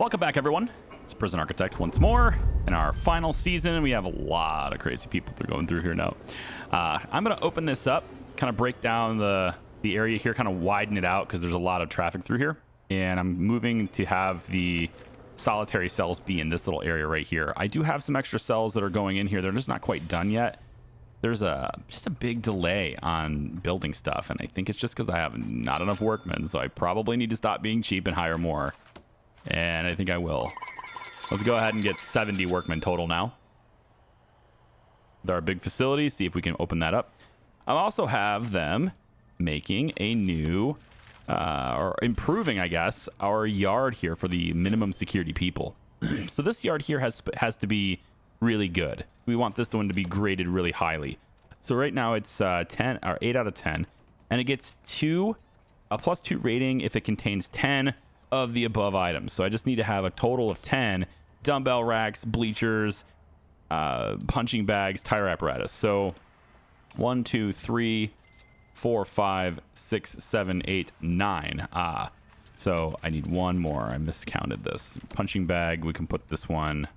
Welcome back, everyone. It's Prison Architect once more in our final season. We have a lot of crazy people that are going through here now. I'm going to open this up, kind of break down the area here, kind of widen it out because there's a lot of traffic through here. And I'm moving to have the solitary cells be in this little area right here. I do have some extra cells that are going in here. They're just not quite done yet. There's just a big delay on building stuff, and I think it's just because I have not enough workmen, so I probably need to stop being cheap and hire more. And I think I will. Let's go ahead and get 70 workmen total now. With our big facility, see if we can open that up. I also have them making a new, or improving, I guess, our yard here for the minimum security people. So this yard here has to be really good. We want this one to be graded really highly. So right now it's 10 or 8 out of 10, and it gets a +2 rating if it contains 10 of the above items. So I just need to have a total of 10 dumbbell racks, bleachers, punching bags, tire apparatus. So 1, 2, 3, 4, 5, 6, 7, 8, 9. So I need one more. I miscounted this punching bag. We can put this one.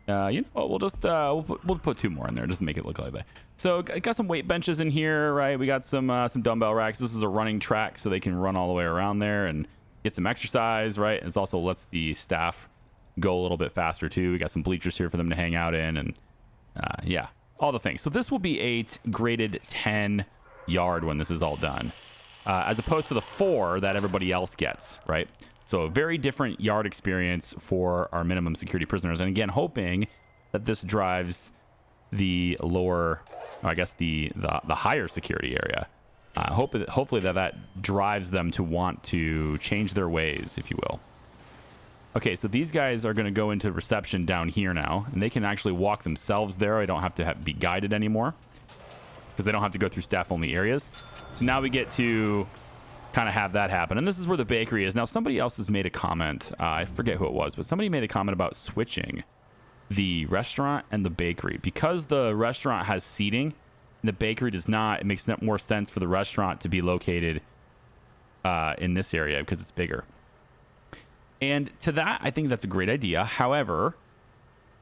You know what, we'll just we'll put 2 more in there just to make it look like that. So I got some weight benches in here, right? We got some dumbbell racks. This is a running track, so they can run all the way around there and get some exercise, right? And it also lets the staff go a little bit faster too. We got some bleachers here for them to hang out in, and yeah, all the things. So this will be a graded 10 yard when this is all done, as opposed to the 4 that everybody else gets, right? So a very different yard experience for our minimum security prisoners. And again, hoping that this drives the lower, I guess the higher security area. Hopefully that drives them to want to change their ways, if you will. Okay, so these guys are going to go into reception down here now, and they can actually walk themselves there. I don't have to be guided anymore because they don't have to go through staff-only areas. So now we get to kind of have that happen. And this is where the bakery is. Now, somebody else has made a comment. I forget who it was, but somebody made a comment about switching the restaurant and the bakery. Because the restaurant has seating and the bakery does not, it makes more sense for the restaurant to be located in this area because it's bigger. And to that, I think that's a great idea. However,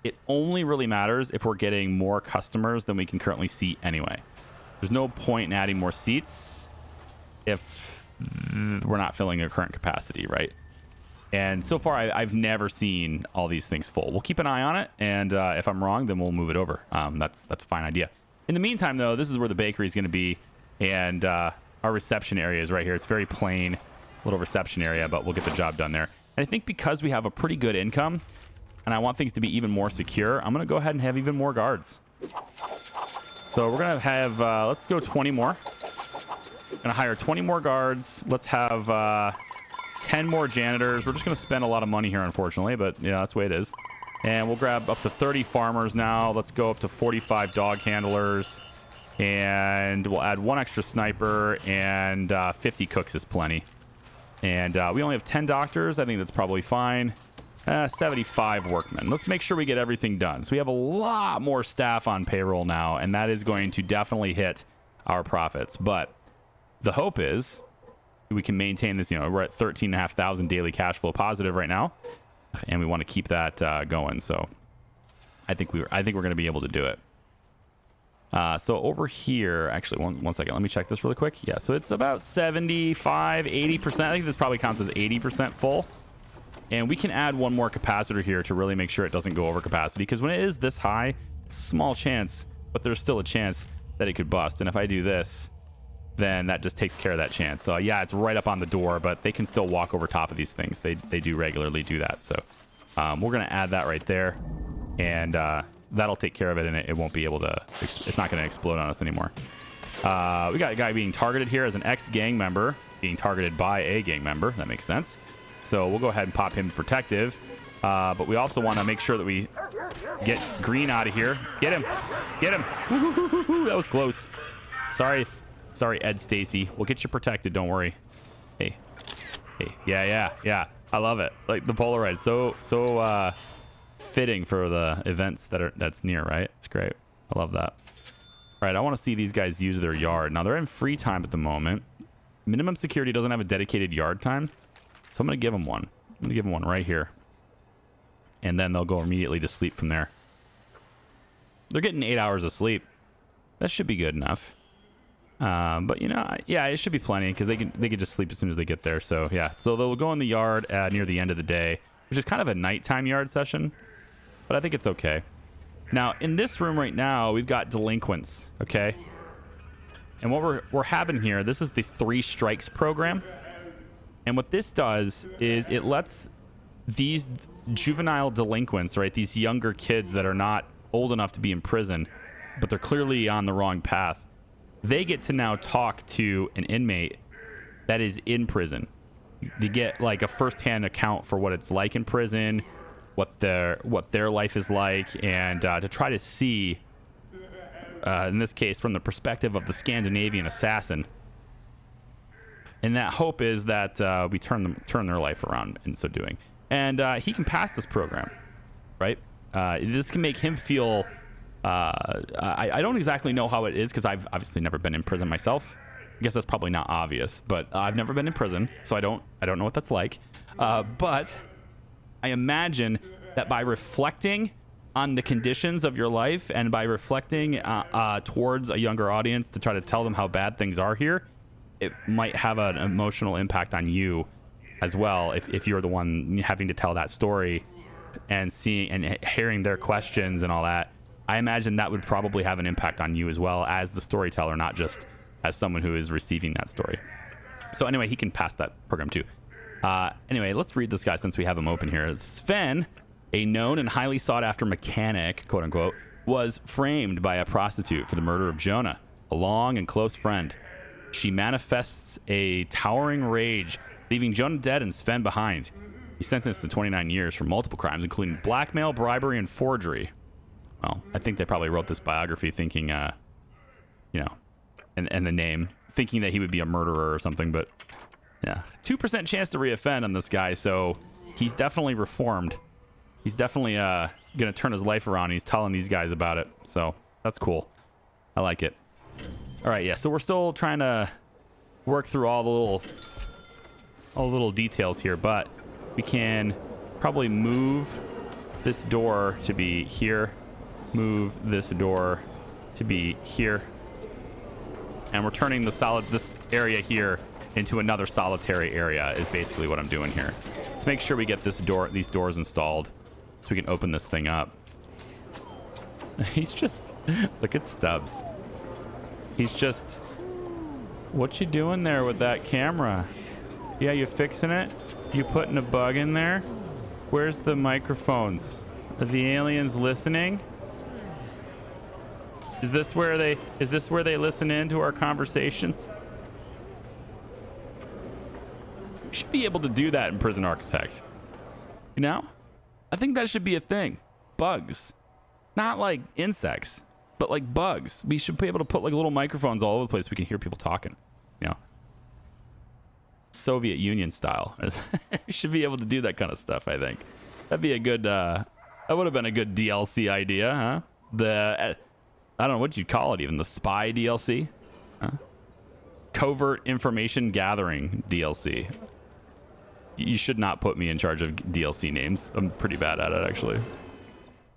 it only really matters if we're getting more customers than we can currently seat anyway. There's no point in adding more seats if we're not filling our current capacity, right? And so far, I've never seen all these things full. We'll keep an eye on it, and if I'm wrong, then we'll move it over. That's a fine idea. In the meantime, though, this is where the bakery is going to be, and our reception area is right here. It's very plain, little reception area, but we'll get the job done there. And I think because we have a pretty good income, and I want things to be even more secure, I'm going to go ahead and have even more guards. So we're going to have, let's go 20 more. Gonna hire 20 more guards. Let's have 10 more janitors. We're just gonna spend a lot of money here, unfortunately, but yeah, that's the way it is. And we'll grab up to 30 farmers now. Let's go up to 45 dog handlers, and we'll add 1 extra sniper, and 50 cooks is plenty. And we only have 10 doctors. I think that's probably fine. 75 workmen. Let's make sure we get everything done. So we have a lot more staff on payroll now, and that is going to definitely hit our profits. But the hope is we can maintain this. You know, we're at 13,500 daily cash flow positive right now, and we want to keep that going. So I think we're going to be able to do it. So over here, actually, one second. Let me check this really quick. Yeah, so it's about 75, 80%. I think this probably counts as 80% full. And we can add 1 more capacitor here to really make sure it doesn't go over capacity. Because when it is this high, it's a small chance, but there's still a chance that it could bust. And if I do this, then that just takes care of that chance. So yeah, it's right up on the door, but they can still walk over top of these things. They do regularly do that. So we're going to add that right there, and that'll take care of it, and it won't be able to, it's not going to explode on us anymore. We got a guy being targeted here as an ex-gang member being targeted by a gang member. That makes sense. So we'll go ahead and pop him protective. But we also want to make sure that we get Green out of here. Get him. Get him. That was close. Sorry, Ed Stacy. We'll get you protected. Don't worry. Hey. Yeah. I love it. Like the Polaroid. So fitting for the events that's near, right? It's great. I love that. All right, I want to see these guys use their yard. Now they're in free time at the moment. Minimum security doesn't have a dedicated yard time, so I'm going to give them one. I'm gonna give them one right here, and then they'll go immediately to sleep from there. They're getting 8 hours of sleep. That should be good enough. But you know, yeah, it should be plenty because they can just sleep as soon as they get there. So yeah, so they'll go in the yard near the end of the day, which is kind of a nighttime yard session, but I think it's okay. Now in this room right now, we've got delinquents. Okay, and what we're having here, this is the 3 strikes program, and what this does is it lets these juvenile delinquents, right, these younger kids that are not old enough to be in prison, but they're clearly on the wrong path, they get to now talk to an inmate that is in prison. They get like a firsthand account for what it's like in prison, what their life is like, and to try to see, in this case, from the perspective of the Scandinavian assassin. And that hope is that we turn their life around in so doing. And he can pass this program, right? This can make him feel. I don't exactly know how it is because I've obviously never been in prison myself. I guess that's probably not obvious, but I've never been in prison, so I don't know what that's like. But I imagine that by reflecting on the conditions of your life and by reflecting towards a younger audience to try to tell them how bad things are here, it might have an emotional impact on you as well if you're the one having to tell that story and seeing and hearing their questions and all that. I imagine that would probably have an impact on you as well as the storyteller, not just as someone who is receiving that story. So anyway, he can pass that program too. Anyway, let's read this guy since we have him open here. Sven, a known and highly sought after mechanic, quote unquote, was framed by a prostitute for the murder of Jonah, a long and close friend. She manifests a towering rage, leaving Jonah dead and Sven behind. He's sentenced to 29 years for multiple crimes, including blackmail, bribery, and forgery. Well, I think they probably wrote this biography thinking, and the name, thinking that he would be a murderer or something. But yeah, 2% chance to reoffend on this guy, so he's definitely reformed. He's definitely going to turn his life around. He's telling these guys about it, so that's cool. I like it. All right, yeah. So we're still trying to work through all the little details here, but we can probably move this door to be here. Move this door to be here, and we're turning this area here into another solitary area is basically what I'm doing here. Let's make sure we get these doors installed so we can open this thing up. He's just look at Stubbs. He's just, what you doing there with that camera? Yeah, you fixing it? You putting a bug in there? Where's the microphones? Are the aliens listening? Is this where they listen in to our conversations? You should be able to do that in Prison Architect. You know? I think that should be a thing. Bugs. Not like insects, but like bugs. We should be able to put like little microphones all over the place so we can hear people talking. You know? Soviet Union style. We should be able to do that kind of stuff, I think. That'd be a good that would have been a good DLC idea, huh? I don't know what you'd call it even. The spy DLC? Huh? Covert information gathering DLC. You should not put me in charge of DLC names. I'm pretty bad at it, actually.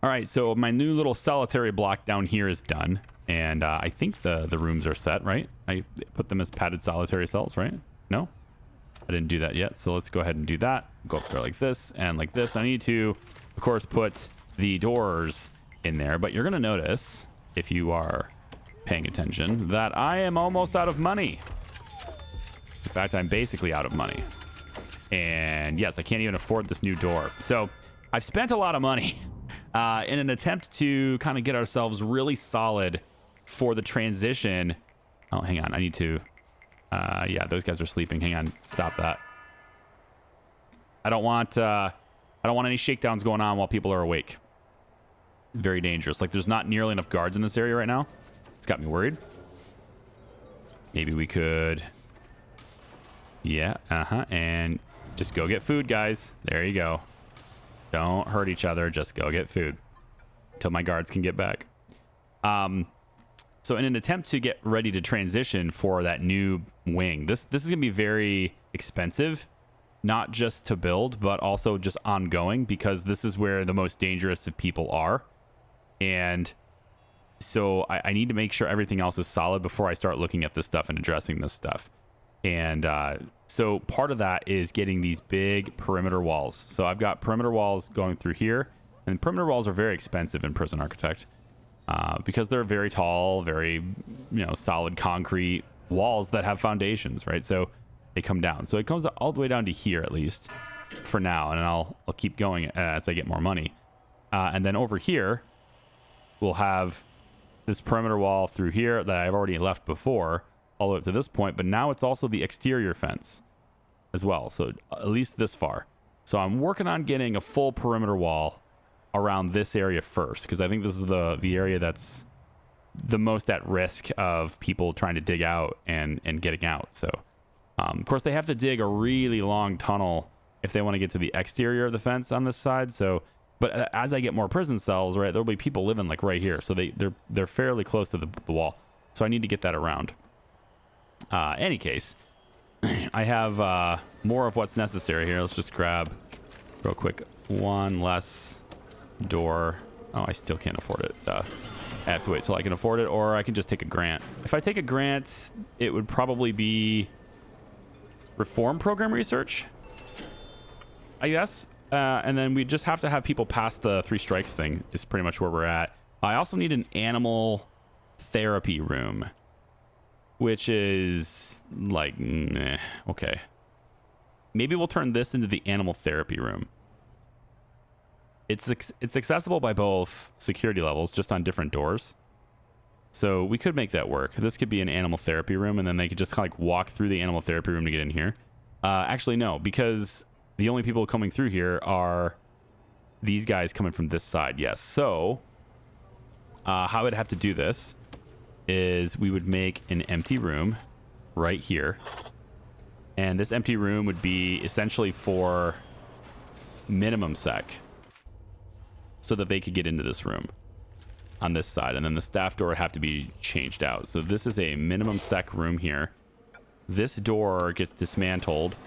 All right, so my new little solitary block down here is done. And I think the rooms are set, right? I put them as padded solitary cells, right? No? I didn't do that yet, so let's go ahead and do that. Go up there like this and like this. I need to, of course, put the doors in there, but you're going to notice, if you are paying attention, that I am almost out of money. In fact, I'm basically out of money. And yes, I can't even afford this new door. So I've spent a lot of money in an attempt to kind of get ourselves really solid for the transition. Oh, hang on. I need to... yeah, those guys are sleeping. Hang on. Stop that. I don't want any shakedowns going on while people are awake. Very dangerous. Like, there's not nearly enough guards in this area right now. It's got me worried. Maybe we could... Yeah, and just go get food, guys. There you go. Don't hurt each other. Just go get food until my guards can get back. So in an attempt to get ready to transition for that new wing, this is going to be very expensive not just to build, but also just ongoing, because this is where the most dangerous of people are. And so I need to make sure everything else is solid before I start looking at this stuff and addressing this stuff. And so part of that is getting these big perimeter walls. So I've got perimeter walls going through here, and perimeter walls are very expensive in Prison Architect because they're very tall, very solid concrete walls that have foundations, right? So they come down. So it comes all the way down to here at least for now, and I'll keep going as I get more money. And then over here, we'll have this perimeter wall through here that I've already left before, all the way up to this point, but now it's also the exterior fence as well, so at least this far. So I'm working on getting a full perimeter wall around this area first, because I think this is the area that's the most at risk of people trying to dig out and getting out. So of course they have to dig a really long tunnel if they want to get to the exterior of the fence on this side. So but as I get more prison cells, right, there'll be people living like right here, so they're fairly close to the wall, so I need to get that around. Any case, I have more of what's necessary here. Let's just grab real quick one less door. Oh, I still can't afford it. I have to wait till I can afford it, or I can just take a grant. If I take a grant, it would probably be reform program research, I guess. And then we just have to have people pass the 3 strikes thing is pretty much where we're at. I also need an animal therapy room, which is like, meh, okay. Maybe we'll turn this into the animal therapy room. It's accessible by both security levels, just on different doors. So we could make that work. This could be an animal therapy room, and then they could just kind of like walk through the animal therapy room to get in here. Actually, no, because the only people coming through here are these guys coming from this side. Yes. So how I'd have to do this is we would make an empty room right here. And this empty room would be essentially for minimum sec, so that they could get into this room on this side. And then the staff door would have to be changed out. So this is a minimum sec room here. This door gets dismantled.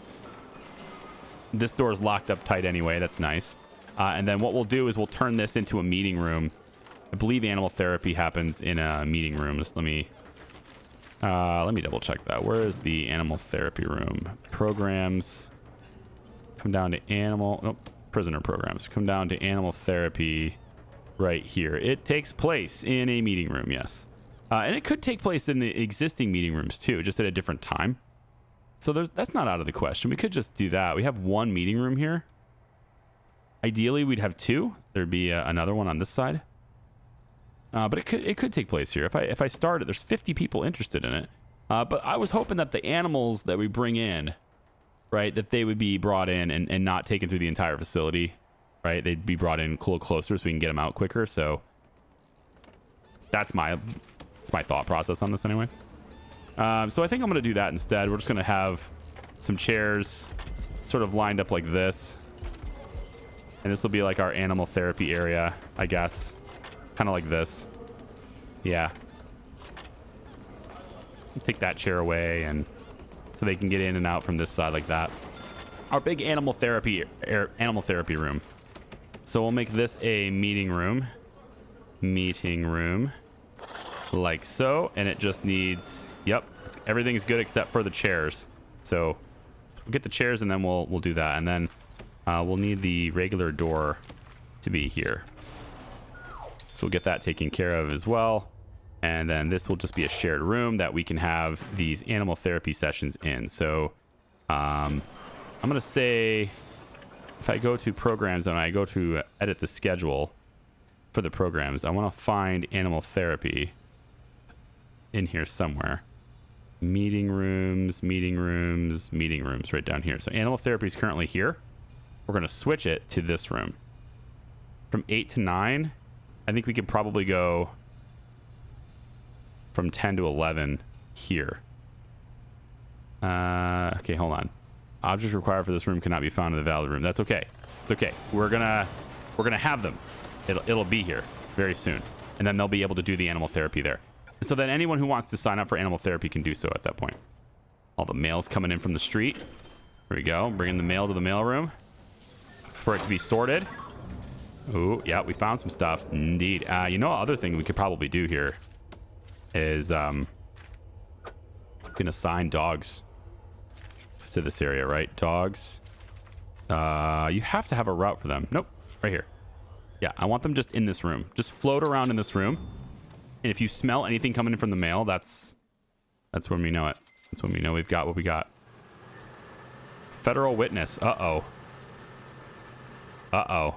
This door is locked up tight anyway. That's nice. And then what we'll do is we'll turn this into a meeting room. I believe animal therapy happens in a meeting room. Just let me double check that. Where is the animal therapy room? Programs. Come down to prisoner programs. Come down to animal therapy right here. It takes place in a meeting room, yes. And it could take place in the existing meeting rooms too, just at a different time. So that's not out of the question. We could just do that. We have 1 meeting room here. Ideally, we'd have 2. There'd be another one on this side. But it could take place here. If I start it, there's 50 people interested in it. But I was hoping that the animals that we bring in, right, that they would be brought in and not taken through the entire facility, right? They'd be brought in a little closer so we can get them out quicker. So that's my thought process on this anyway. So I think I'm going to do that instead. We're just going to have some chairs sort of lined up like this. And this will be like our animal therapy area, I guess. Kind of like this. Yeah. Take that chair away, and so they can get in and out from this side like that. Our big animal therapy room. So we'll make this a meeting room. Like so, and it just needs, yep, everything's good except for the chairs. So we'll get the chairs, and then we'll do that, and then we'll need the regular door to be here. So we'll get that taken care of as well, and then this will just be a shared room that we can have these animal therapy sessions in. So I'm gonna say, if I go to programs and I go to edit the schedule for the programs, I want to find animal therapy in here somewhere. Meeting rooms right down here. So animal therapy is currently here. We're going to switch it to this room. From 8 to 9, I think we could probably go from 10 to 11 here. Okay, hold on. Objects required for this room cannot be found in the valid room. That's okay. It's okay. We're gonna have them. It'll be here very soon, and then they'll be able to do the animal therapy there. And so then anyone who wants to sign up for animal therapy can do so at that point. All the mails coming in from the street. Here we go. Bringing the mail to the mail room for it to be sorted. Oh, yeah, we found some stuff. Indeed. You know, other thing we could probably do here is we can assign dogs to this area, right? Dogs. You have to have a route for them. Nope. Right here. Yeah, I want them just in this room. Just float around in this room. And if you smell anything coming in from the mail, that's when we know it. That's when we know we've got what we got. Federal witness. Uh-oh. Uh-oh.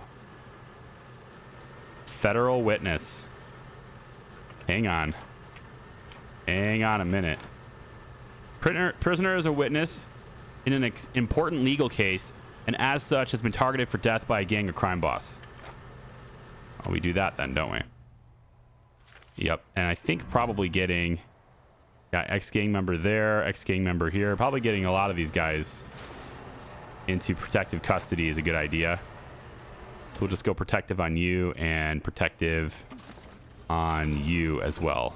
Federal witness. Hang on. Hang on a minute. Prisoner is a witness in an important legal case, and as such has been targeted for death by a gang or crime boss. Oh, we do that then, don't we? Yep. And I think probably getting... Got ex-gang member there, ex-gang member here. Probably getting a lot of these guys into protective custody is a good idea. So we'll just go protective on you and protective on you as well.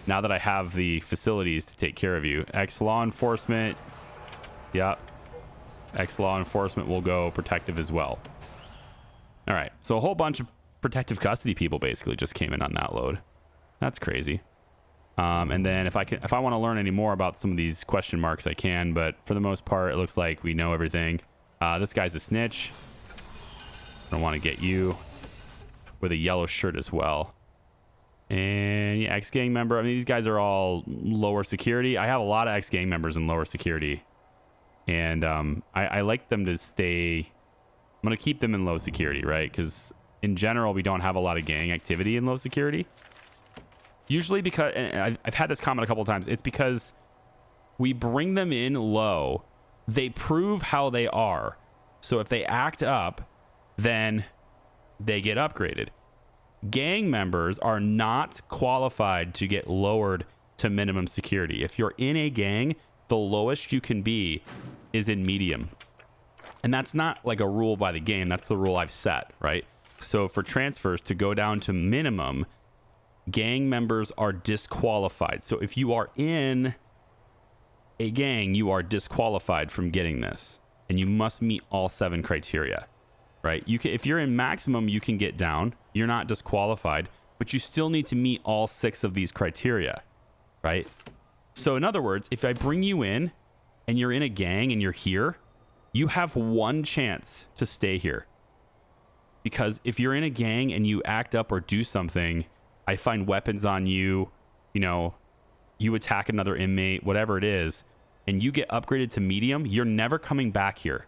Now that I have the facilities to take care of you. Ex-law enforcement. Yep. Ex-law enforcement will go protective as well. All right. So a whole bunch of protective custody people basically just came in on that load. That's crazy. And then if I want to learn any more about some of these question marks, I can. But for the most part, it looks like we know everything. This guy's a snitch. I want to get you with a yellow shirt as well. And yeah, ex-gang member. I mean, these guys are all lower security. I have a lot of ex-gang members in lower security. And I like them to stay... I'm going to keep them in low security, right? Because in general, we don't have a lot of gang activity in low security. Usually because... And I've had this comment a couple of times. It's because we bring them in low. They prove how they are. So if they act up, then they get upgraded. Gang members are not qualified to get lowered to minimum security. If you're in a gang, the lowest you can be is in medium. And that's not like a rule by the game. That's the rule I've set, right? So for transfers to go down to minimum, gang members are disqualified. So if you are in a gang, you are disqualified from getting this. And you must meet all 7 criteria, right? You can, if you're in maximum, you can get down. You're not disqualified, but you still need to meet all 6 of these criteria, right? So in other words, if I bring you in and you're in a gang and you're here, you have one chance to stay here. Because if you're in a gang and you act up or do something, I find weapons on you, you know, you attack another inmate, whatever it is, and you get upgraded to medium, you're never coming back here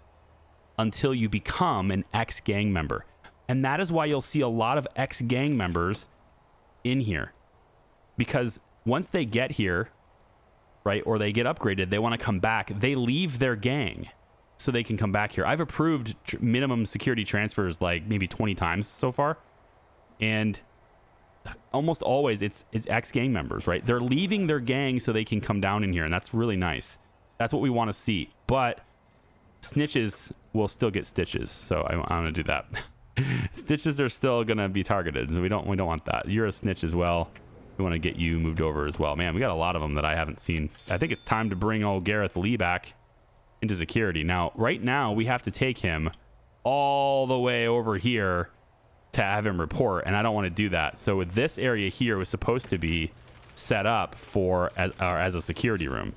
until you become an ex-gang member. And that is why you'll see a lot of ex-gang members in here. Because once they get here, right, or they get upgraded, they want to come back, they leave their gang so they can come back here. I've approved minimum security transfers like maybe 20 times so far. And almost always it's ex-gang members, right? They're leaving their gang so they can come down in here, and that's really nice. That's what we want to see. But snitches will still get stitches, so I want to do that. Stitches are still going to be targeted, so we don't want that. You're a snitch as well. We want to get you moved over as well. Man, we got a lot of them that I haven't seen. I think it's time to bring old Gareth Lee back into security. Now, right now, we have to take him all the way over here to have him report, and I don't want to do that. So this area here was supposed to be set up for as a security room.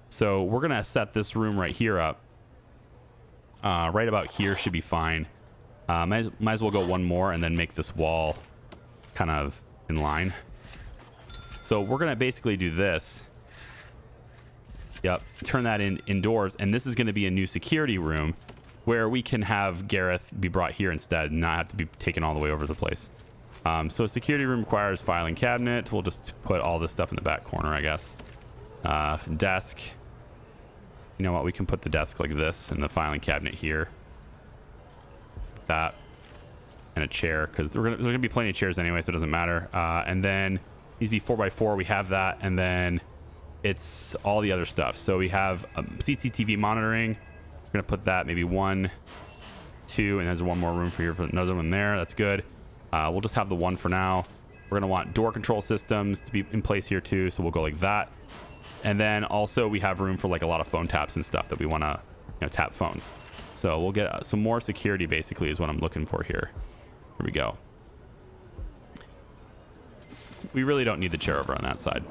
So we're going to set this room right here up. Right about here should be fine. Might as well go one more and then make this wall kind of in line. So we're going to basically do this. Yep, turn that indoors, and this is going to be a new security room where we can have Gareth be brought here instead and not have to be taken all the way over the place. So security room requires filing cabinet. We'll just put all this stuff in the back corner, I guess. Desk. You know what? We can put the desk like this and the filing cabinet here. That. And a chair, because there's going to be plenty of chairs anyway, so it doesn't matter. And then needs to be 4x4. We have that. And then it's all the other stuff. So we have CCTV monitoring. We're going to put that maybe 1, 2, and there's one more room for here for another one there. That's good. We'll just have the one for now. We're going to want door control systems to be in place here too. So we'll go like that. And then also we have room for like a lot of phone taps and stuff that we want to tap phones. So we'll get some more security, basically, is what I'm looking for here. Here we go. We really don't need the chair over on that side.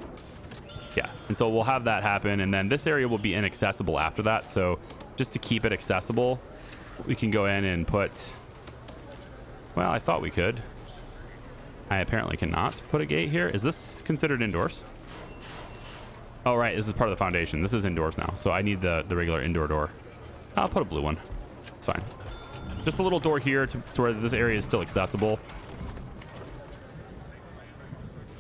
Yeah, and so we'll have that happen, and then this area will be inaccessible after that. So just to keep it accessible, we can go in and put... Well, I thought we could. I apparently cannot put a gate here. Is this considered indoors? Oh, right. This is part of the foundation. This is indoors now. So I need the regular indoor door. I'll put a blue one. It's fine. Just a little door here so where this area is still accessible.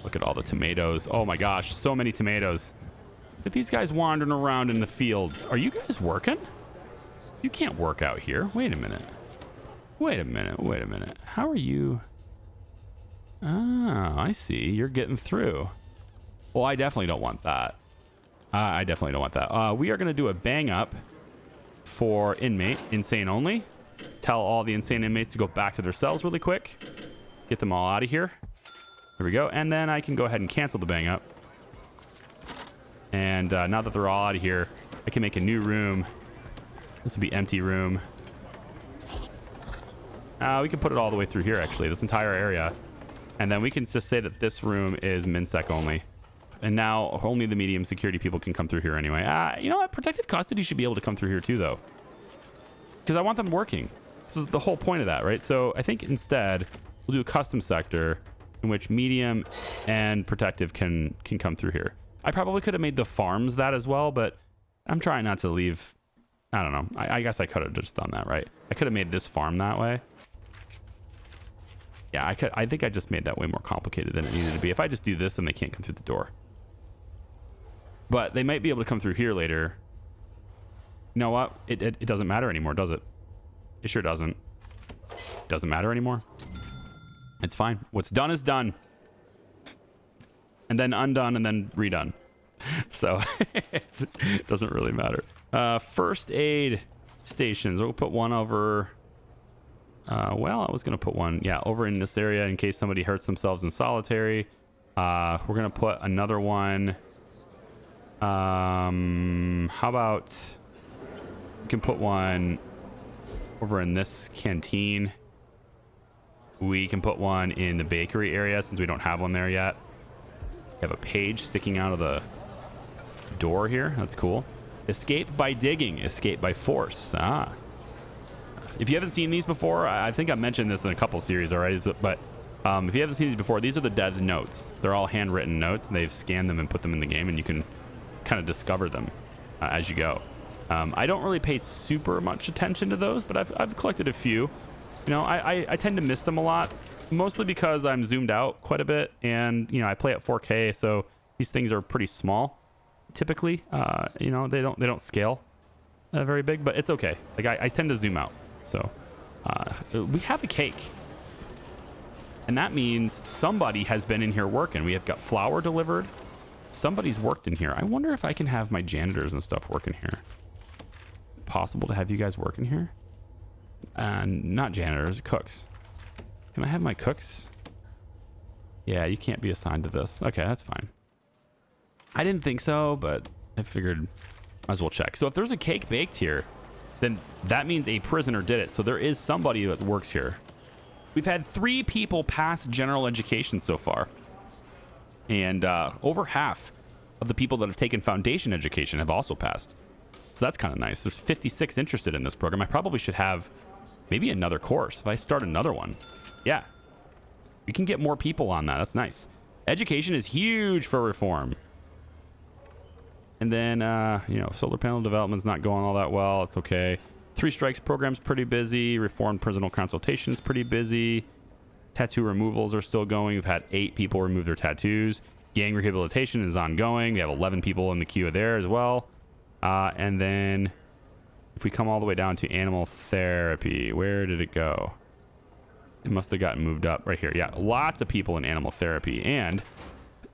Look at all the tomatoes. Oh my gosh. So many tomatoes. Look at these guys wandering around in the fields. Are you guys working? You can't work out here. Wait a minute. Wait a minute. Wait a minute. How are you? Ah, I see. You're getting through. Well, I definitely don't want that. I definitely don't want that. We are going to do a bang up for inmate, insane only. Tell all the insane inmates to go back to their cells really quick. Get them all out of here. There we go. And then I can go ahead and cancel the bang up. And now that they're all out of here, I can make a new room. This will be empty room. We can put it all the way through here, actually, this entire area. And then we can just say that this room is MinSec only. And now only the medium security people can come through here anyway. You know what? Protective custody should be able to come through here too, though. Because I want them working. This is the whole point of that, right? So I think instead, we'll do a custom sector in which medium and protective can come through here. I probably could have made the farms that as well, but I'm trying not to leave... I don't know. I guess I could have just done that, right? I could have made this farm that way. Yeah, I think I just made that way more complicated than it needed to be. If I just do this, then they can't come through the door. But they might be able to come through here later. You know what? It doesn't matter anymore, does it? It sure doesn't. Doesn't matter anymore. It's fine. What's done is done. And then undone and then redone. So it doesn't really matter. First aid stations. We'll put one over... well, I was going to put one, over in this area in case somebody hurts themselves in solitary. We're going to put another one. How about we can put one over in this canteen. We can put one in the bakery area since we don't have one there yet. We have a page sticking out of the door here. That's cool. Escape by digging, escape by force. If you haven't seen these before, I think I mentioned this in a couple series already, but if you haven't seen these before, these are the devs' notes. They're all handwritten notes, and they've scanned them and put them in the game, and you can kind of discover them as you go. I don't really pay super much attention to those, but I've collected a few. You know, I tend to miss them a lot, mostly because I'm zoomed out quite a bit, and I play at 4K, so these things are pretty small. Typically, they don't scale very big, but it's okay. Like I tend to zoom out. So we have a cake, and that means somebody has been in here working. We have got flour delivered. Somebody's worked in here. I wonder if I can have my janitors and stuff working here. Possible to have you guys working here? And not janitors, cooks. Can I have my cooks? Yeah, you can't be assigned to this. Okay, that's fine. I didn't think so, but I figured might as well check. So if there's a cake baked here, then that means a prisoner did it. So there is somebody that works here. We've had 3 people pass general education so far. And over half of the people that have taken foundation education have also passed. So that's kind of nice. There's 56 interested in this program. I probably should have maybe another course if I start another one. Yeah. We can get more people on that. That's nice. Education is huge for reform. And then, solar panel development's not going all that well. It's okay. 3 strikes program's pretty busy. Reformed personal consultation's pretty busy. Tattoo removals are still going. We've had 8 people remove their tattoos. Gang rehabilitation is ongoing. We have 11 people in the queue there as well. And then if we come all the way down to animal therapy, where did it go? It must have gotten moved up right here. Yeah, lots of people in animal therapy. And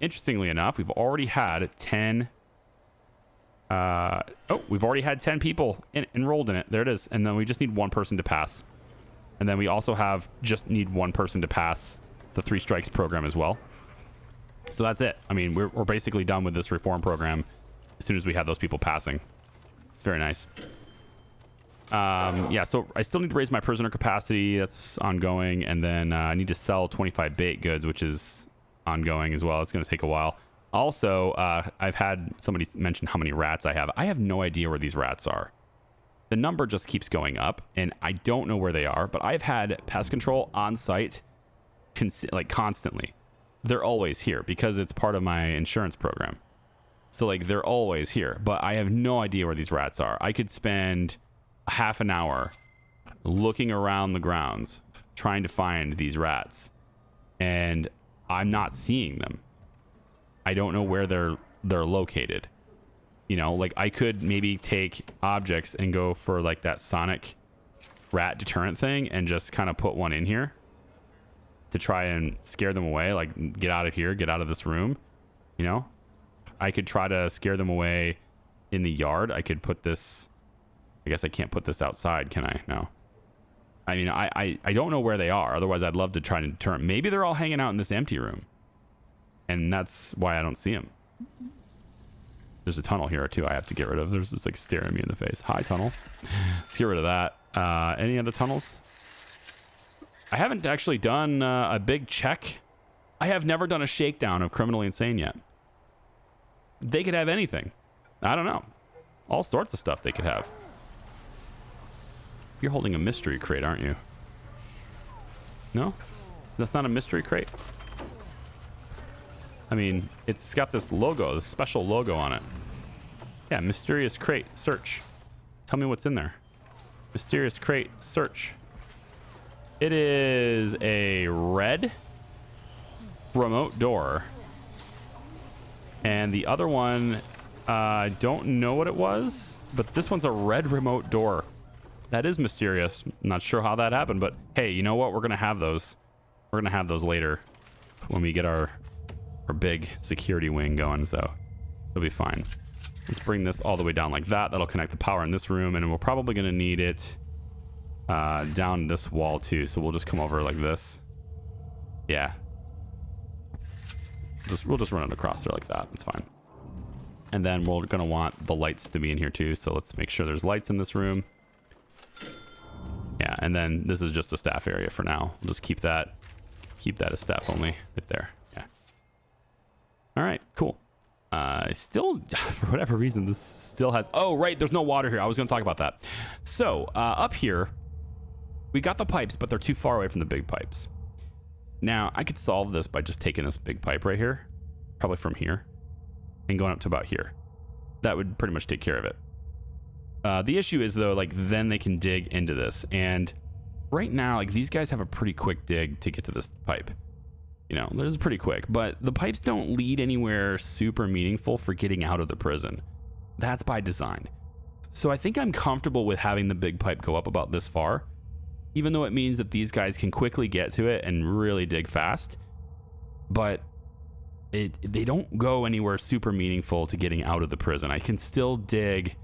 interestingly enough, we've already had 10... we've already had 10 people enrolled in it. There it is. And then we just need 1 person to pass. And then we also just need 1 person to pass the 3 strikes program as well. So that's it. I mean, we're basically done with this reform program as soon as we have those people passing. Very nice. Yeah, so I still need to raise my prisoner capacity. That's ongoing. And then I need to sell 25 bait goods, which is ongoing as well. It's going to take a while. Also, I've had somebody mention how many rats I have. I have no idea where these rats are. The number just keeps going up, and I don't know where they are. But I've had pest control on site like constantly. They're always here because it's part of my insurance program. So like they're always here, but I have no idea where these rats are. I could spend half an hour looking around the grounds trying to find these rats, and I'm not seeing them. I don't know where they're located. You know, like I could maybe take objects and go for like that sonic rat deterrent thing and just kind of put one in here to try and scare them away, like get out of here, get out of this room. You know, I could try to scare them away in the yard. I could put this, I guess I can't put this outside, can I? No. I mean, I don't know where they are. Otherwise, I'd love to try to deter them. Maybe they're all hanging out in this empty room, and that's why I don't see them. There's a tunnel here, too, I have to get rid of. There's just, like, staring me in the face. Hi, tunnel. Let's get rid of that. Any other tunnels? I haven't actually done a big check. I have never done a shakedown of criminally insane yet. They could have anything. I don't know. All sorts of stuff they could have. You're holding a mystery crate, aren't you? No? That's not a mystery crate? I mean, it's got this logo, this special logo on it. Yeah, mysterious crate, search. Tell me what's in there. Mysterious crate, search. It is a red remote door. And the other one, I don't know what it was, but this one's a red remote door. That is mysterious. I'm not sure how that happened, but hey, you know what? We're going to have those. We're going to have those later when we get our big security wing going, so it'll be fine. Let's bring this all the way down like that. That'll connect the power in this room, and we're probably going to need it down this wall too, so we'll just come over like this. Yeah. We'll just run it across there like that. That's fine. And then we're going to want the lights to be in here too, so let's make sure there's lights in this room. Yeah, and then this is just a staff area for now. We'll just keep that as staff only right there. Yeah. All right, cool. Still, for whatever reason, this still has... Oh, right, there's no water here. I was going to talk about that. So, up here, we got the pipes, but they're too far away from the big pipes. Now, I could solve this by just taking this big pipe right here, probably from here, and going up to about here. That would pretty much take care of it. The issue is, though, like, then they can dig into this. And right now, like, these guys have a pretty quick dig to get to this pipe. You know, this is pretty quick. But the pipes don't lead anywhere super meaningful for getting out of the prison. That's by design. So I think I'm comfortable with having the big pipe go up about this far, even though it means that these guys can quickly get to it and really dig fast. But they don't go anywhere super meaningful to getting out of the prison. I can still dig...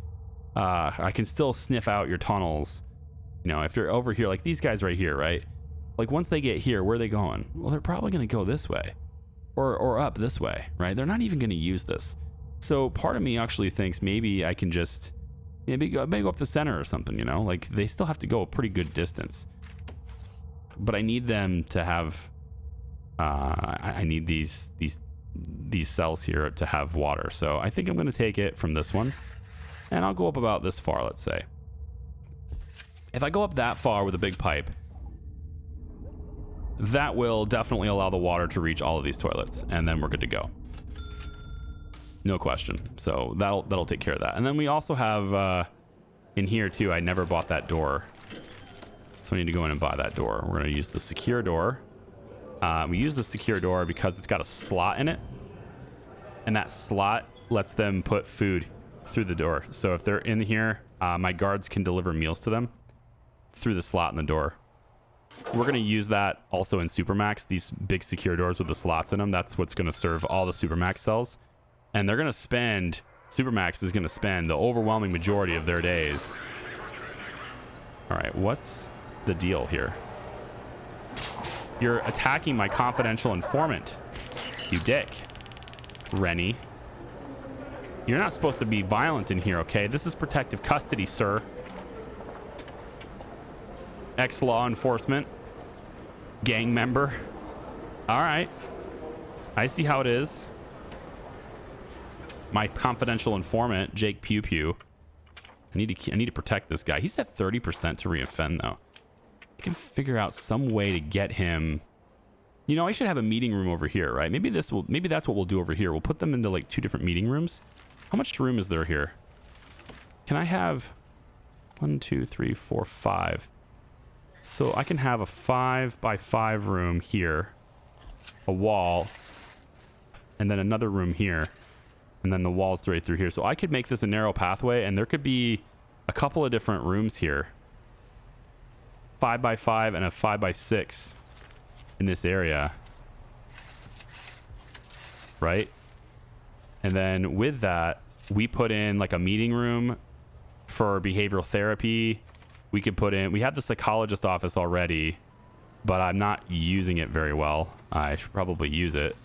I can still sniff out your tunnels. You know, if you're over here, like these guys right here, right? Like once they get here, where are they going? Well, they're probably going to go this way or up this way, right? They're not even going to use this. So part of me actually thinks maybe I can just maybe go up the center or something, you know? Like they still have to go a pretty good distance. But I need them to have I need these cells here to have water. So I think I'm going to take it from this one. And I'll go up about this far, let's say. If I go up that far with a big pipe, that will definitely allow the water to reach all of these toilets, and then we're good to go. No question. So that'll take care of that. And then we also have in here too, I never bought that door. So I need to go in and buy that door. We're going to use the secure door. We use the secure door because it's got a slot in it. And that slot lets them put food through the door. So if they're in here, my guards can deliver meals to them through the slot in the door. We're going to use that also in Supermax, these big secure doors with the slots in them. That's what's going to serve all the Supermax cells. And they're going to spend, Supermax is going to spend the overwhelming majority of their days. All right, what's the deal here? You're attacking my confidential informant, you dick. Rennie. You're not supposed to be violent in here, okay? This is protective custody, sir. Ex-law enforcement. Gang member. All right. I see how it is. My confidential informant, Jake Pew Pew. I need to protect this guy. He's at 30% to reoffend though. I can figure out some way to get him. You know, I should have a meeting room over here, right? Maybe that's what we'll do over here. We'll put them into like 2 different meeting rooms. How much room is there here? Can I have 1, 2, 3, 4, 5? So I can have a 5 by 5 room here, a wall, and then another room here. And then the walls right through here. So I could make this a narrow pathway, and there could be a couple of different rooms here. 5 by 5 and a 5 by 6 in this area. Right? And then with that, we put in like a meeting room for behavioral therapy. We could put in, we have the psychologist office already, but I'm not using it very well. I should probably use it.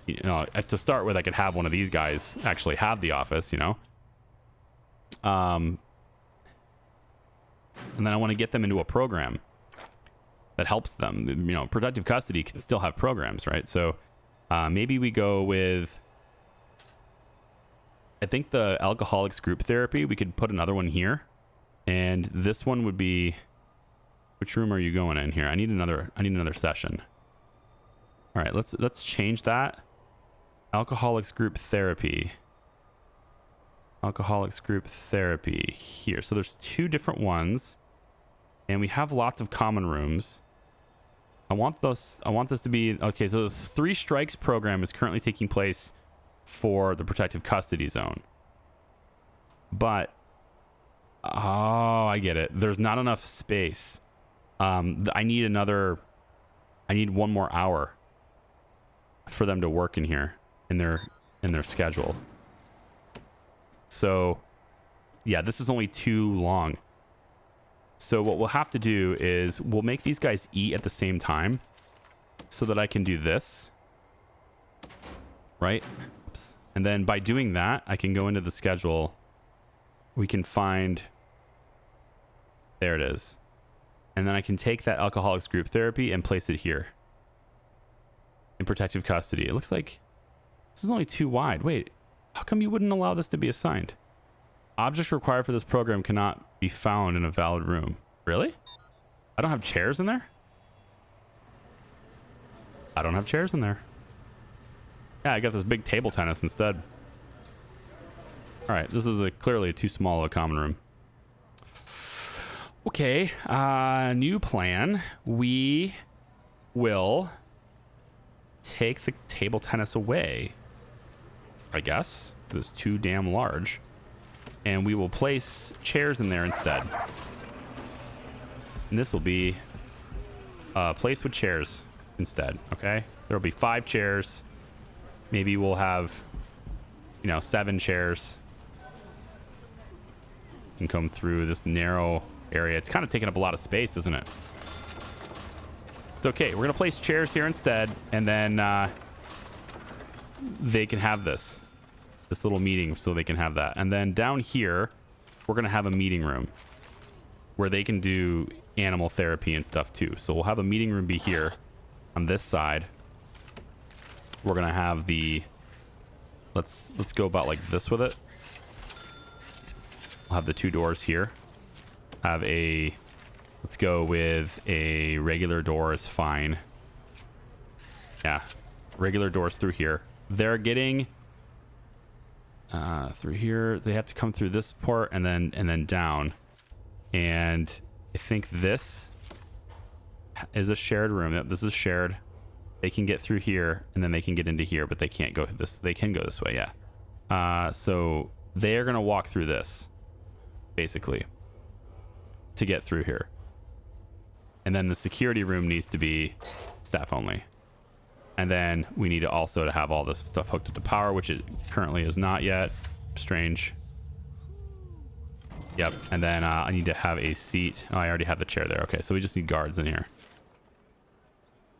You know, to start with, I could have one of these guys actually have the office, you know. And then I want to get them into a program that helps them. You know, protective custody can still have programs, right? So maybe we go with, I think the alcoholics group therapy, we could put another one here. And this one would be, which room are you going in here? I need another session. All right, let's change that. Alcoholics group therapy. Alcoholics group therapy here. So there's 2 different ones, and we have lots of common rooms. I want this to be okay. So the 3 strikes program is currently taking place for the protective custody zone, but oh, I get it. There's not enough space. I need 1 more hour for them to work in here in their schedule. So yeah, this is only too long. So what we'll have to do is we'll make these guys eat at the same time so that I can do this, right? Oops. And then by doing that, I can go into the schedule. We can find, there it is. And then I can take that alcoholics group therapy and place it here in protective custody. It looks like this is only too wide. Wait, how come you wouldn't allow this to be assigned? Objects required for this program cannot be found in a valid room. Really? I don't have chairs in there? I don't have chairs in there. Yeah, I got this big table tennis instead. All right, this is clearly too small a common room. Okay, new plan. We will take the table tennis away, I guess, because it's too damn large. And we will place chairs in there instead. And this will be a place with chairs instead, okay? There will be 5 chairs. Maybe we'll have, 7 chairs. And come through this narrow area. It's kind of taking up a lot of space, isn't it? It's okay. We're going to place chairs here instead, and then they can have this little meeting, so they can have that. And then down here, we're going to have a meeting room where they can do animal therapy and stuff too. So we'll have a meeting room be here on this side. We're going to have the, let's go about like this with it. I'll have the 2 doors here. Let's go with a regular door is fine. Yeah, regular doors through here. They're getting through here. They have to come through this port and then down. And I think this is a shared room. Yep, this is shared. They can get through here and then they can get into here, but they can't go this. They can go this way. Yeah. So they are going to walk through this basically to get through here. And then the security room needs to be staff only. And then we need to also have all this stuff hooked up to power, which it currently is not yet. Strange. Yep. And then I need to have a seat. Oh, I already have the chair there. Okay, so we just need guards in here.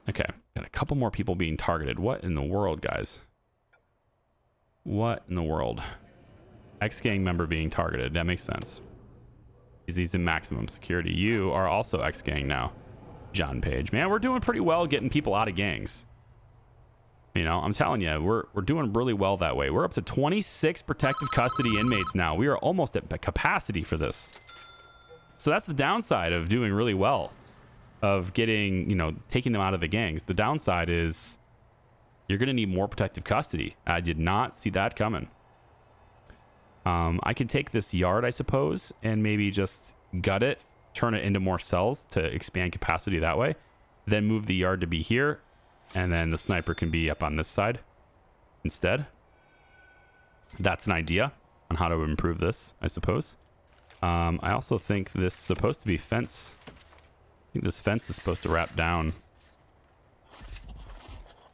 Okay, got a couple more people being targeted. What in the world, guys? What in the world? Ex-gang member being targeted. That makes sense. He's in maximum security. You are also ex-gang now, John Page. Man, we're doing pretty well getting people out of gangs. You know, I'm telling you, we're doing really well that way. We're up to 26 protective custody inmates now. We are almost at capacity for this. So that's the downside of doing really well, of getting, you know, taking them out of the gangs. The downside is you're going to need more protective custody. I did not see that coming. I can take this yard, I suppose, and maybe just gut it, turn it into more cells to expand capacity that way, then move the yard to be here, and then the sniper can be up on this side instead. That's an idea on how to improve this, I suppose. I also think this is supposed to be fence. I think this fence is supposed to wrap down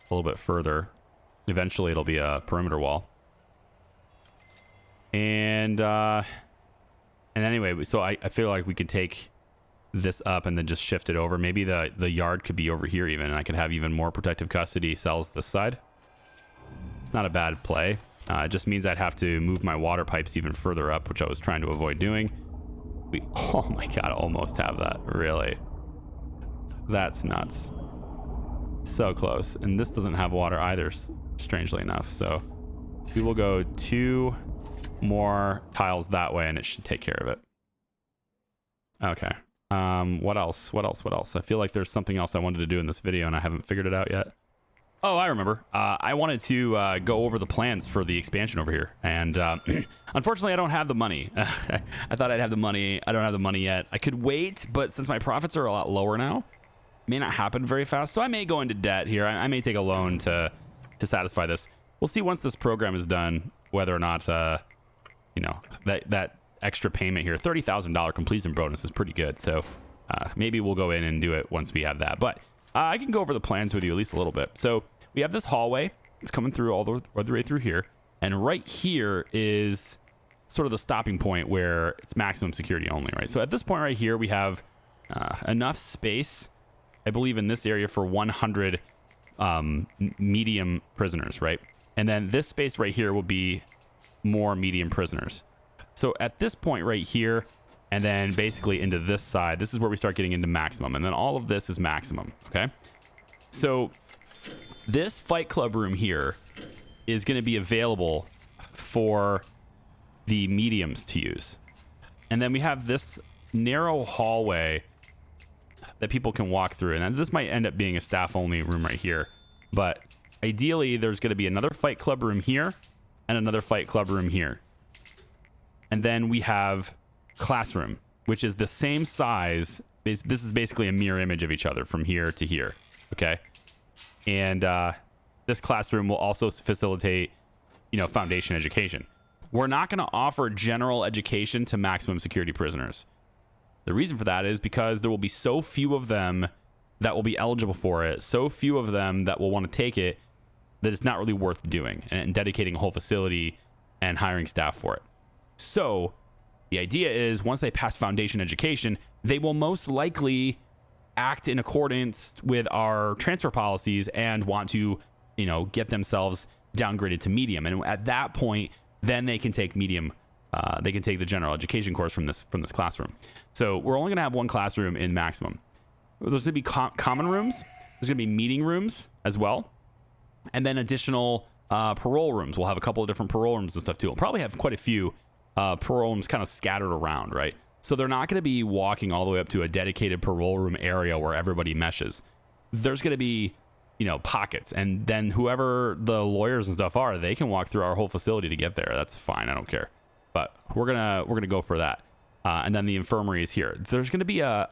a little bit further. Eventually it'll be a perimeter wall. And anyway, so I feel like we could take this up and then just shift it over. Maybe the yard could be over here even, and I could have even more protective custody cells this side. It's not a bad play. It just means I'd have to move my water pipes even further up, which I was trying to avoid doing. Oh my god, almost have that. Really? That's nuts. So close. And this doesn't have water either, strangely enough. So we will go 2 more tiles that way and it should take care of it. Okay. What else? I feel like there's something else I wanted to do in this video and I haven't figured it out yet. Oh, I remember. I wanted to go over the plans for the expansion over here. And unfortunately, I don't have the money. I thought I'd have the money. I don't have the money yet. I could wait, but since my profits are a lot lower now, it may not happen very fast. So I may go into debt here. I may take a loan to satisfy this. We'll see once this program is done, whether or not, you know, that extra payment here, $30,000 completion bonus is pretty good. So maybe we'll go in and do it once we have that. But I can go over the plans with you at least a little bit. So we have this hallway. It's coming through all the way through here. And right here is sort of the stopping point where it's maximum security only, right? So at this point right here, we have enough space, I believe, in this area for 100 medium prisoners, right? And then this space right here will be more medium prisoners. So at this point right here, and then basically into this side, this is where we start getting into maximum. And then all of this is maximum, okay? So this fight club room here is going to be available for the mediums to use. And then we have this narrow hallway that people can walk through. And this might end up being a staff-only room right here. But ideally, there's going to be another fight club room here and another fight club room here. And then we have classroom, which is the same size. This is basically a mirror image of each other from here to here, okay? And this classroom will also facilitate, you know, foundation education. We're not going to offer general education to maximum security prisoners. The reason for that is because there will be so few of them that will be eligible for it, so few of them that will want to take it, that it's not really worth doing and dedicating a whole facility and hiring staff for it. So the idea is once they pass foundation education, they will most likely act in accordance with our transfer policies and want to, you know, get themselves downgraded to medium. And at that point, then they can take medium. They can take the general education course from this classroom. So we're only going to have one classroom in maximum. There's going to be common rooms. There's going to be meeting rooms as well. And then additional parole rooms. We'll have a couple of different parole rooms and stuff too. We'll probably have quite a few parole rooms kind of scattered around, right? So they're not going to be walking all the way up to a dedicated parole room area where everybody meshes. There's going to be, you know, pockets, and then whoever the lawyers and stuff are, they can walk through our whole facility to get there. That's fine. I don't care. But we're gonna go for that. And then the infirmary is here. There's going to be a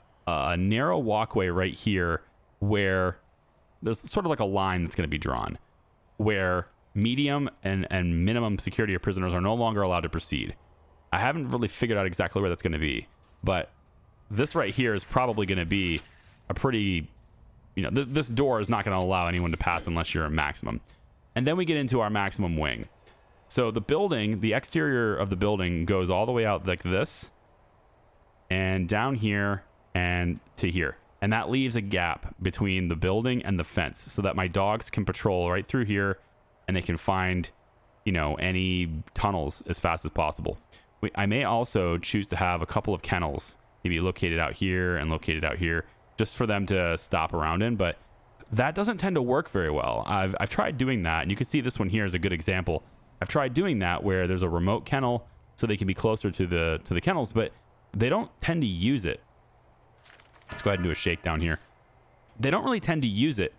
narrow walkway right here where there's sort of like a line that's going to be drawn where medium and minimum security of prisoners are no longer allowed to proceed. I haven't really figured out exactly where that's going to be, but this right here is probably going to be a pretty, you know, this door is not going to allow anyone to pass unless you're a maximum. And then we get into our maximum wing. So the building, the exterior of the building goes all the way out like this and down here and to here. And that leaves a gap between the building and the fence so that my dogs can patrol right through here and they can find, you know, any tunnels as fast as possible. I may also choose to have a couple of kennels, maybe located out here and located out here, just for them to stop around in. But that doesn't tend to work very well. I've tried doing that, and you can see this one here is a good example. I've tried doing that where there's a remote kennel so they can be closer to the kennels, but they don't tend to use it. Let's go ahead and do a shakedown here. They don't really tend to use it.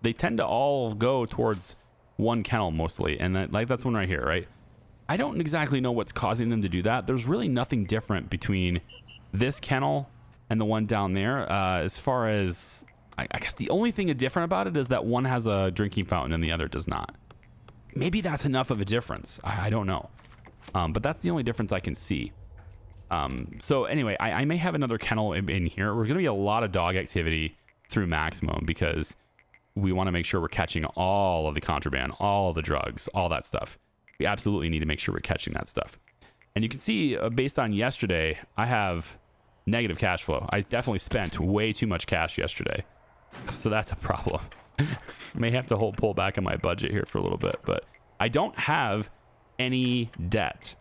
They tend to all go towards one kennel mostly, and that's one right here, right? I don't exactly know what's causing them to do that. There's really nothing different between this kennel and the one down there. As far as, I guess the only thing different about it is that one has a drinking fountain and the other does not. Maybe that's enough of a difference. I don't know. But that's the only difference I can see. So anyway, I may have another kennel in here. We're going to be a lot of dog activity through maximum because we want to make sure we're catching all of the contraband, all of the drugs, all that stuff. We absolutely need to make sure we're catching that stuff. And you can see based on yesterday, I have negative cash flow. I definitely spent way too much cash yesterday. So that's a problem. May have to pull back on my budget here for a little bit, but I don't have any debt.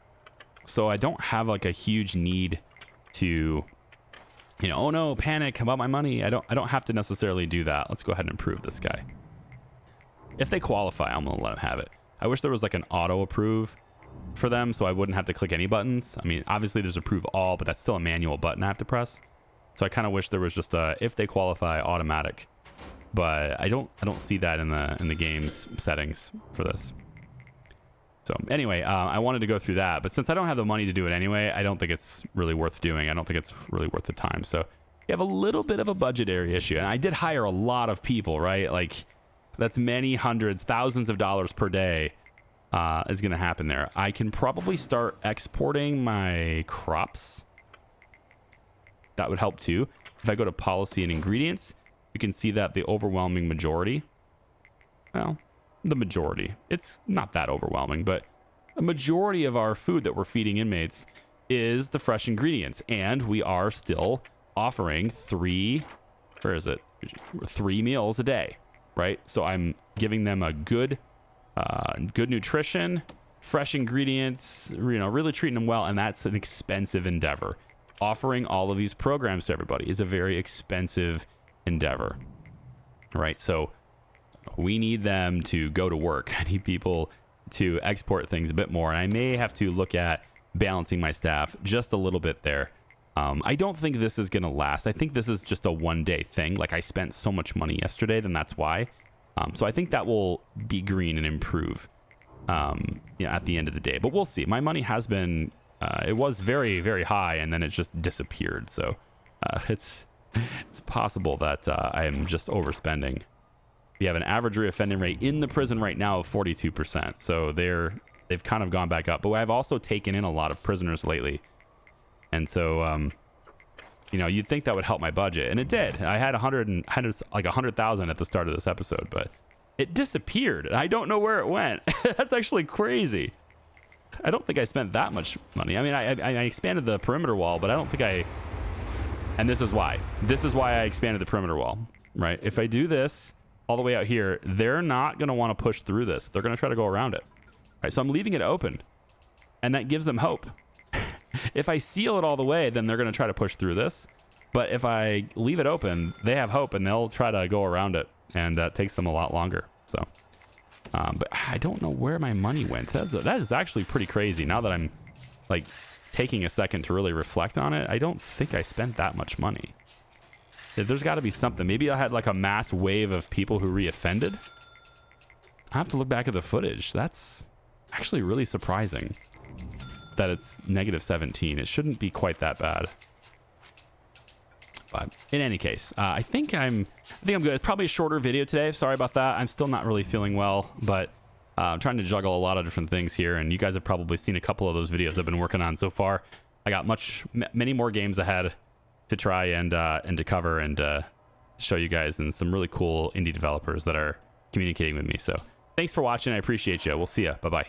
So I don't have like a huge need to, oh no, panic about my money. I don't have to necessarily do that. Let's go ahead and approve this guy. If they qualify, I'm gonna let them have it. I wish there was like an auto approve for them so I wouldn't have to click any buttons. I mean, obviously there's approve all, but that's still a manual button I have to press. So I kind of wish there was just a if they qualify automatic, but I don't see that in the game's settings for this. So anyway, I wanted to go through that, but since I don't have the money to do it anyway, I don't think it's really worth doing. I don't think it's really worth the time. So you have a little bit of a budgetary issue, and I did hire a lot of people, right? Like that's many hundreds, thousands of dollars per day is going to happen there. I can probably start exporting my crops. That would help too. If I go to policy and ingredients, you can see that the overwhelming majority, well, the majority, it's not that overwhelming, but a majority of our food that we're feeding inmates is the fresh ingredients. And we are still offering 3 meals a day, right? So I'm giving them a good nutrition, fresh ingredients, really treating them well. And that's an expensive endeavor. Offering all of these programs to everybody is a very expensive endeavor, right? So we need them to go to work. I need people to export things a bit more. And I may have to look at balancing my staff just a little bit there. I don't think this is going to last. I think this is just a one-day thing. Like I spent so much money yesterday, then that's why. So I think that will be green and improve at the end of the day. But we'll see. My money has been, it was very, very high, and then it just disappeared. So it's possible that I am just overspending. We have an average reoffending rate in the prison right now of 42%. So they've kind of gone back up. But I've also taken in a lot of prisoners lately. And so, you'd think that would help my budget. And it did. I had 100,000 at the start of this episode, but it disappeared. I don't know where it went. That's actually crazy. I don't think I spent that much money. I mean, I expanded the perimeter wall, but I don't think and this is why. This is why I expanded the perimeter wall, right? If I do this all the way out here, they're not going to want to push through this. They're going to try to go around it. Right? So I'm leaving it open, and that gives them hope. If I seal it all the way, then they're going to try to push through this. But if I leave it open, they have hope, and they'll try to go around it, and that takes them a lot longer. So, but I don't know where my money went. That is actually pretty crazy. Now that I'm like taking a second to really reflect on it, I don't think I spent that much money. There's got to be something. Maybe I had like a mass wave of people who reoffended. I have to look back at the footage. That's actually really surprising that it's negative 17. It shouldn't be quite that bad. But in any case, I think I'm good. It's probably a shorter video today. Sorry about that. I'm still not really feeling well, but I'm trying to juggle a lot of different things here. And you guys have probably seen a couple of those videos I've been working on so far. I got many more games ahead to try and to cover and show you guys, and some really cool indie developers that are communicating with me. So thanks for watching. I appreciate you. We'll see you. Bye-bye.